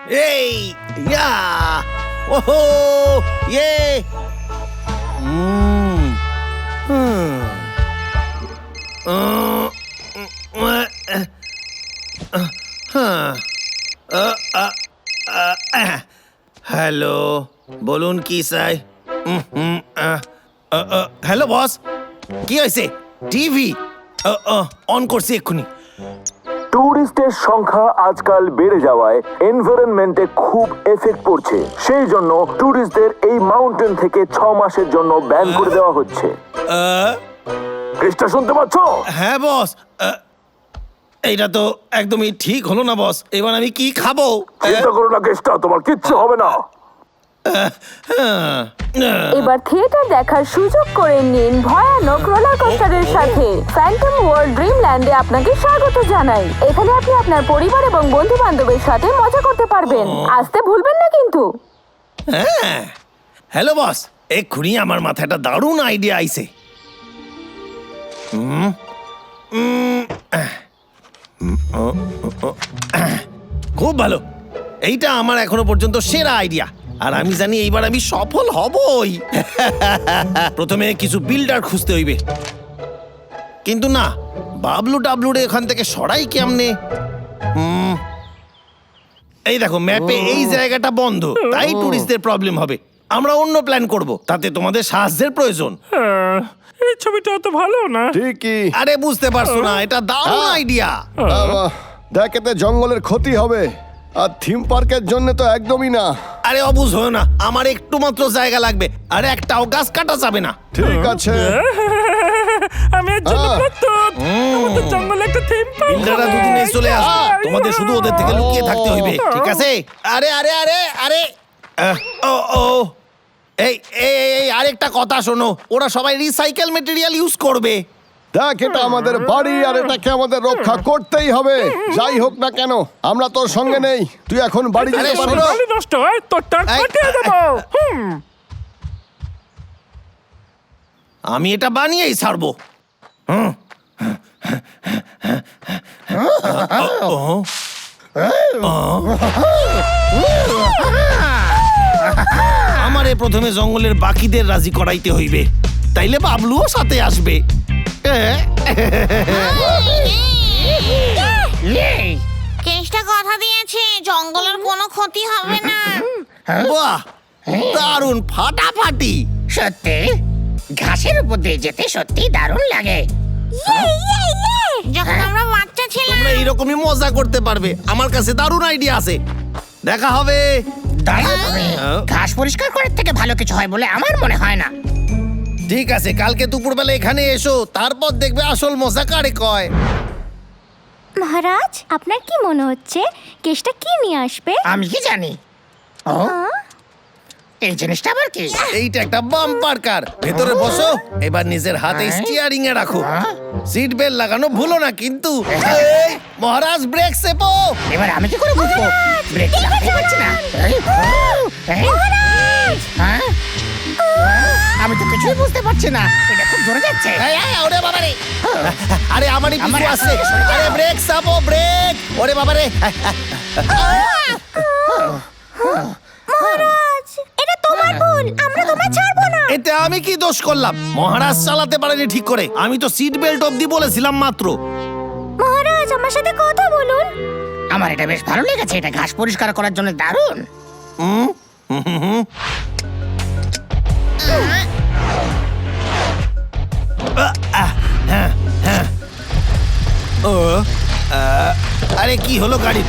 এই ইয়া ওহো ইয়ে হ্যালো বলুন কি চাই হ্যালো বস কি হয়েছে টিভি অন করছি এক্ষুনি ট্যুরিস্টের সংখ্যা আজকাল বেড়ে যাওয়ায় এনভায়রনমেন্টে খুব এফেক্ট পড়ছে, সেই জন্য ট্যুরিস্টদের এই মাউন্টেন থেকে 6 মাসের জন্য ব্যান করে দেওয়া হচ্ছে। কেসটা শুনতে পাচ্ছ? হ্যাঁ বস এইটা তো একদমই ঠিক হলো না বস, এবার আমি কি খাবো? চিন্তা করো না কেসটা, তোমার কিচ্ছু হবে না। এবার থিয়েটার দেখার সুযোগ করে নিন ভয়ানক রোলার কোস্টারের সাথে। ফ্যান্টম ওয়ার্ল্ড ড্রিমল্যান্ডে আপনাকে স্বাগত জানাই। এখানে আপনি আপনার পরিবার এবং বন্ধু বান্ধবের সাথে মজা করতে পারবেন। আসতে ভুলবেন না কিন্তু। হ্যাঁ হ্যালো বস, এক্ষুনি আমার মাথায় একটা দারুণ আইডিয়া আইছে। খুব ভালো, এইটা আমার এখনো পর্যন্ত সেরা আইডিয়া, আর আমি জানি এইবার আমি সফল হবই। প্রথমে কিছু বিল্ডার খুঁজতে হইবে, কিন্তু না, বাবলু ডাবলুরে এখান থেকে সরাই কেমনে? এই দেখো ম্যাপে এই জায়গাটা বন্ধ, তাই টুরিস্টদের প্রবলেম হবে। আমরা অন্য প্ল্যান করব, তাতে তোমাদের সাহায্যের প্রয়োজন। এই ছবিটা অত ভালো না। ঠিকই। আরে বুঝতে পারছো না, এটা দারুণ আইডিয়া। দেখ এতে জঙ্গলের ক্ষতি হবে, আর থিম পার্কের জন্য তো একদমই না। আরে অবুঝ হয় না, আমার একটু মাত্র জায়গা লাগবে, আর একটাও গাছ কাটা যাবে না। ঠিক আছে, আমি এর জন্য প্রস্তুত। আমাদের জঙ্গলে একটা থিম পার্ক বিল্ডাররা দুদিনে চলে আসবে, তোমাদের শুধু ওদের থেকে লুকিয়ে থাকতে হইবে, ঠিক আছে? আরে আরে আরে আরে ও ও এই এই এই আরেকটা কথা শোনো, ওরা সবাই রিসাইকেল মেটেরিয়াল ইউজ করবে। দেখ এটা আমাদের বাড়ি, আর এটাকে আমাদের রক্ষা করতেই হবে, যাই হোক না কেন। আমরা তোর সঙ্গে নেই, তুই এখন বাড়ি যেতে আরে পারিস। শোনো। বালি নষ্ট হয় তোর টাক কাটিয়ে দেবো। আমি এটা বানিয়েই ছাড়বো। আমারে প্রথমে জঙ্গলের বাকিদের রাজি করাইতে হইবে, তাইলে বাবলুও সাথে আসবে। কেসটা কথা দিয়েছে, জঙ্গলের কোনো ক্ষতি হবে না। বাহ, দারুণ ফাটাফাটি। সত্যি ঘাসের উপর দিয়ে যেতে সত্যি দারুণ লাগে। যখন আমরা বাচ্চা ছিলাম। তোমরা এইরকমই মজা করতে পারবে, আমার কাছে দারুণ আইডিয়া আছে। দেখা হবে। দাঁড়াও তুমি, ঘাস পরিষ্কার করার থেকে ভালো কিছু হয় বলে আমার মনে হয় না। ঠিক আছে, কালকে দুপুরবেলা এখানে এসো, তারপর দেখবে আসল মজা কারে কয়। মহারাজ, আপনার কি মনে হচ্ছে কেসটা কি নিয়ে আসবে? আমি কি জানি। ও এই জিনিসটা আবার কি? এইটা একটা বাম্পার কার, ভেতরে বসো, এবার নিজের হাতে স্টিয়ারিং এ রাখো, সিট বেল্ট লাগানো ভুলো না কিন্তু। এই, মহারাজ ব্রেক চেপো। এবার আমি কি করে বুঝবো? ব্রেক লাগাতে পারছি না। হ্যাঁ? আমি তো কিছুই বুঝতে পারছি না, এটা খুব জোরে যাচ্ছে। এই, এই, ওরে বাবারে, আরে আমারই পিছু আমার আসছে। আসছে, সরে যাও। আরে ব্রেক চাপো, ব্রেক। ওরে বাবারে, মহারাজ, এটা তোমার ভুল, আমরা তোমায় ছাড়বো না। এতে আমি কি দোষ করলাম? মহারাজ চালাতে পারেনি ঠিক করে, আমি তো সিট বেল্ট অবধি বলেছিলাম মাত্র। মহারাজ, আমার সাথে কথা বলুন। আমার এটা বেশ ভালো লেগেছে, এটা ঘাস পরিষ্কার করার জন্য দারুণ। আরে কি হলো গাড়ি?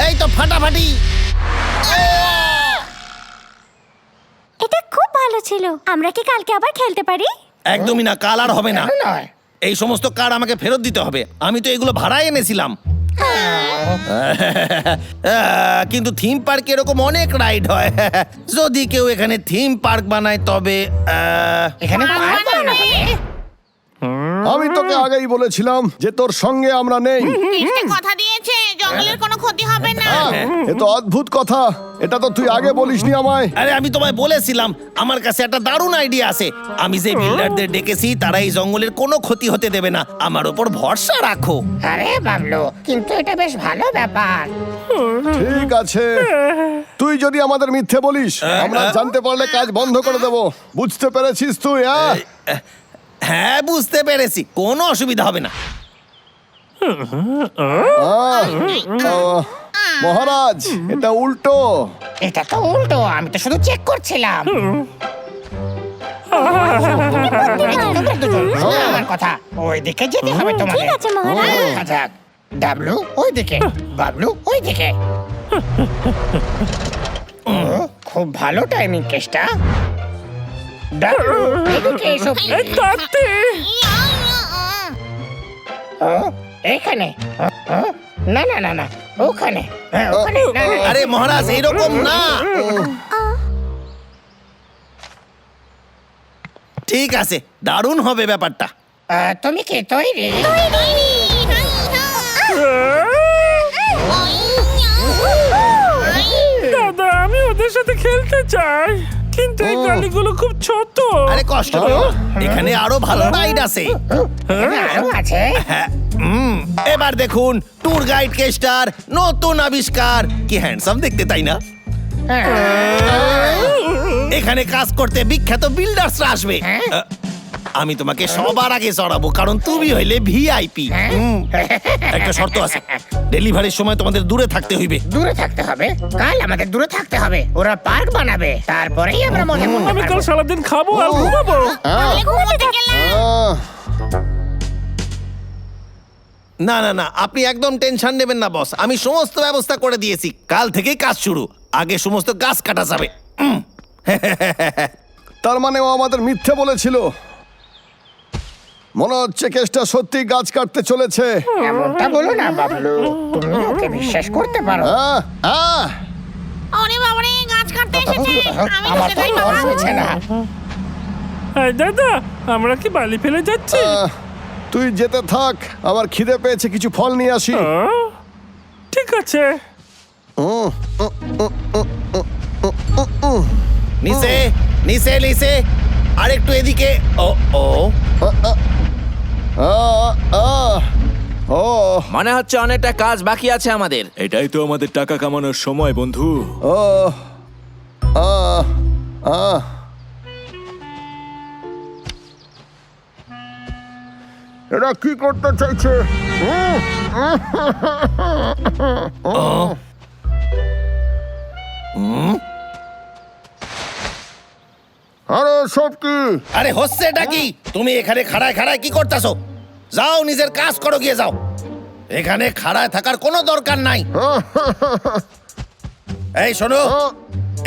এই তো ফাটাফাটি। এটা খুব ভালো ছিল, আমরা কি কালকে আবার খেলতে পারি? একদমই না, কাল আর হবে না। কেন নয়? এই সমস্ত কার আমাকে ফেরত দিতে হবে, আমি তো এগুলো ভাড়ায় এনেছিলাম। কিন্তু থিম পার্কে এরকম অনেক রাইড হয়, যদি কেউ এখানে থিম পার্ক বানায় তবে এখানে পার্ক বানানো হবে? আমি তোকে আগেই বলেছিলাম যে তোর সঙ্গে আমরা নেই। কেসটা কথা দিয়েছে, জঙ্গলের কোনো ক্ষতি হবে না। এ তো অদ্ভুত কথা, এটা তো তুই আগে বলিসনি আমায়। আরে আমি তোমায় বলেছিলাম আমার কাছে একটা দারুণ আইডিয়া আছে। আমি যে বিল্ডারদের ডেকেছি তারা এই জঙ্গলের কোনো ক্ষতি হতে দেবে না, আমার ওপর ভরসা রাখো। আরে বাবলু, কিন্তু এটা বেশ ভালো ব্যাপার। ঠিক আছে, তুই যদি আমাদের মিথ্যে বলিস আমরা জানতে পারলে কাজ বন্ধ করে দেব। বুঝতে পেরেছিস তুই? হ্যাঁ, হ্যাঁ বুঝতে পেরেছি, কোনো অসুবিধা হবে না। মহারাজ এটা উল্টো। এটা তো উল্টো, আমি তো শুধু চেক করছিলাম। তোমরা দুজন শোনো আমার কথা, ওইদিকে যেতে হবে তোমাদের। ঠিক আছে, মহারাজ। দেখা যাক। ডাবলু ওইদিকে, বাবলু ওইদিকে। ও, খুব ভালো টাইমিং কেসটা। ডাবলু এদিকে এসো। এই তাতে ও, এখানে। ও, না না না না, ওখানে। হ্যাঁ, ওখানে। না, না, আরে মহারাজ এইরকম না। ঠিক আছে, দারুণ হবে ব্যাপারটা। তুমি কি তৈরি? দাদা, আমি ওদের সাথে খেলতে চাই, কিন্তু এই গালিগুলো খুব ছোট। আরে কষ্ট পেও না, এখানে আরো ভালো রাইড আছে। আরো আছে? হ্যাঁ, এবার দেখুন ট্যুর গাইড কেস্টার নতুন আবিষ্কার। কি হ্যান্ডসাম দেখতে, তাই না? এখানে কাজ করতে বিখ্যাত বিল্ডার্সরা আসবে। আমি তোমাকে সবার আগে চড়াবো, কারণ তুমি হইলে ভিআইপি। একটা শর্ত আছে, ডেলিভারির সময় তোমাদের দূরে থাকতে হইবে। দূরে থাকতে হবে? কাল আমাদের দূরে থাকতে হবে। ওরা পার্ক বানাবে, তারপরেই আমরা মজা করতে আমি কাল পারবো। সারাদিন খাবো আর ঘুমাবো। ঘুমাতে গেলাম। না না না, আপনি একদম টেনশন নেবেন না বস, আমি সমস্ত ব্যবস্থা করে দিয়েছি। কাল থেকেই কাজ শুরু, আগে সমস্ত গাছ কাটা যাবে। তার মানে ও আমাদের মিথ্যে বলেছিল। মনে হচ্ছে কেসটা সত্যি গাছ কাটতে চলেছে। এমনটা বলো না বাবলু, তুমি ওকে বিশ্বাস করতে পারো। হ্যাঁ, হ্যাঁ। ওরে বাবারে, গাছ কাটতে এসেছে। আমি আমার তো তো যাই ডর বাবা। হচ্ছে না। এই দাদা, আমরা কি বালি ফেলে যাচ্ছি? তুই যেতে থাক, আমার খিদে পেয়েছে, কিছু ফল নিয়ে আসি। ঠিক আছে। নিচে নিচে নিচে, আর একটু এদিকে। ও ও ও মনে হচ্ছে অনেকটা কাজ বাকি আছে আমাদের। এটাই তো আমাদের টাকা কামানোর সময়, বন্ধু। ও এরা কি করতে চাইছে? আরে সব কি? আরে হচ্ছে এটা কি? তুমি এখানে খাড়ায় খাড়ায় কি করতেছো? যাও নিজের কাজ করো, গিয়ে যাও। এখানে খাড়ায় থাকার কোনো দরকার নাই। এই শোনো,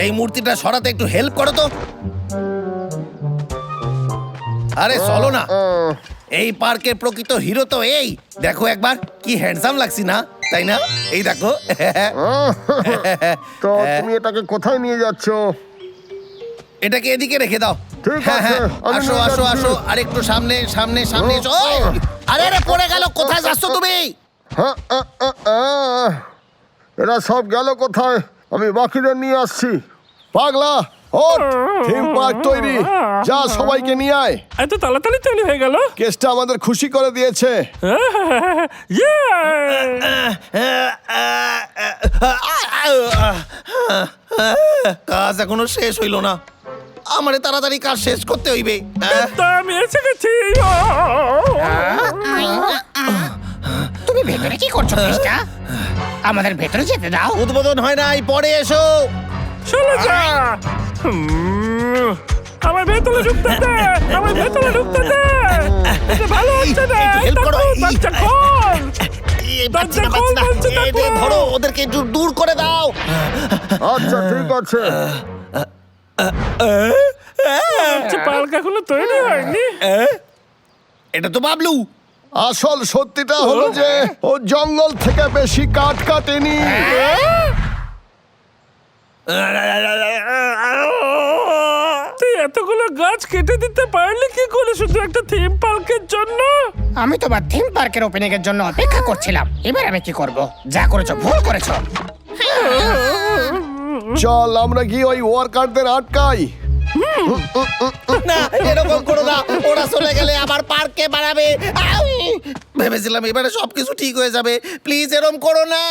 এই মূর্তিটা সরাতে একটু হেল্প করো তো। আরে চলো না, এই পার্কের প্রকৃত হিরো তো এই। দেখো একবার, কি হ্যান্ডসাম লাগছি না, তাই না? এই দেখো। তো তুমি এটাকে কোথায় নিয়ে যাচ্ছ? এটাকে এদিকে রেখে দাও। ঠিক হ্যাঁ আছে, হ্যাঁ, আমি আসো নিয়ে আসো যাচ্ছি। আসো, আর একটু সামনে সামনে সামনে এসো। ওই! আরে আরে পড়ে গেল, কোথায় যাচ্ছ তুমি? হ্যাঁ, এরা সব গেল কোথায়? আমি বাকিদের নিয়ে আসছি। পাগলা, ওঠ, থিম পার্ক তৈরি, যা সবাইকে নিয়ে আয়। এত তাড়াতাড়ি তৈরি হয়ে গেল? কেসটা আমাদের খুশি করে দিয়েছে। কাজ এখনো শেষ হইল না, আমারে তাড়াতাড়ি কাজ শেষ করতে হইবে। তা আমি এসে গেছি। তুমি ভেতরে কি করছো কেসটা? আমাদের ভেতরে যেতে দাও। উদ্বোধন হয় নাই, পরে এসো। চলে যা। আমার ভেতরে ঢুকতে দে, আমার ভেতরে ঢুকতে দে। এটা ভালো হচ্ছে না। একটু help করো। বাচ্চা খোল। এই পাচ্ছি না, পাচ্ছি না। এই যে ধরো, ওদেরকে একটু দূর করে দাও। আচ্ছা ঠিক আছে। পার্ক এখনো তৈরি হয়নি। এটা তো বাবলু। আসল সত্যিটা হলো যে ও জঙ্গল থেকে বেশি কাঠ কাটেনি। তুই এতগুলো গাছ কেটে দিতে পারলি কি করে শুধু একটা থিম পার্কের জন্য? আমি তোমার থিম পার্কের ওপেনিং এর জন্য অপেক্ষা করছিলাম। এবার আমি কি করব? যা করেছো ভুল করেছো। চল আমরা গিয়ে ওই ওয়ার্কারদের আটকাই। না এরকম করো না, ওরা চলে গেলে আবার পার্কে বাড়াবে। ভেবেছিলাম এবারে সবকিছু ঠিক হয়ে যাবে, প্লিজ এরকম করো না।